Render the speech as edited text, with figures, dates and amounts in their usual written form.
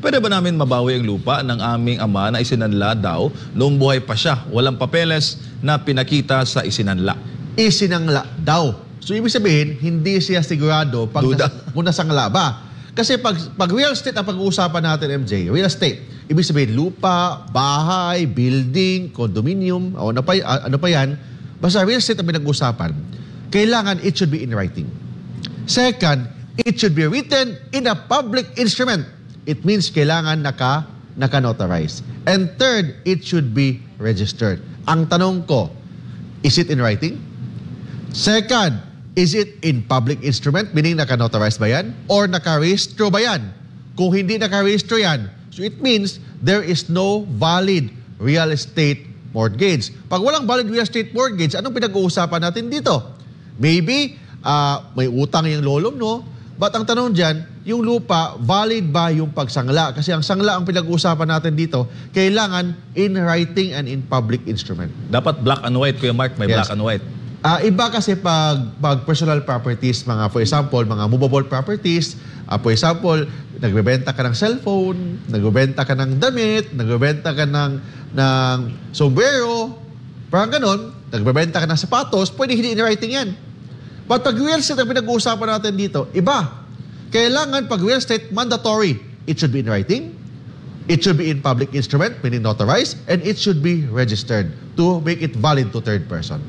Pwede ba namin mabawi ang lupa ng aming ama na isinanla daw noong buhay pa siya? Walang papeles na pinakita sa isinanla. Isinangla daw. So ibig sabihin, hindi siya sigurado kung nasangla ba. Kasi pag real estate ang pag-uusapan natin, MJ, real estate, ibig sabihin lupa, bahay, building, condominium, o ano pa yan, basta real estate ang pinag-uusapan, kailangan it should be in writing. Second, it should be written in a public instrument. It means kailangan naka-notarize. And third, it should be registered. Ang tanong ko, is it in writing? Second, is it in public instrument? Meaning naka-notarize ba yan? Or naka-registro ba yan? Kung hindi naka-registro yan, so it means there is no valid real estate mortgage. Pag walang valid real estate mortgage, anong pinag-uusapan natin dito? Maybe may utang yung lolo mo, but ang tanong dyan, yung lupa, valid ba yung pagsangla? Kasi ang sangla ang pinag-uusapan natin dito, kailangan in writing and in public instrument. Dapat black and white, Kuya Mark, may black and white. Iba kasi pag personal properties, for example, mga movable properties, for example, nagbebenta ka ng cellphone, nagbebenta ka ng damit, nagbebenta ka ng sombrero, parang ganon, nagbebenta ka ng sapatos, pwede hindi in writing yan. But pag real estate ang pinag-uusapan natin dito, iba. Kailangan pag real estate, mandatory. It should be in writing, it should be in public instrument, meaning notarized, and it should be registered to make it valid to third person.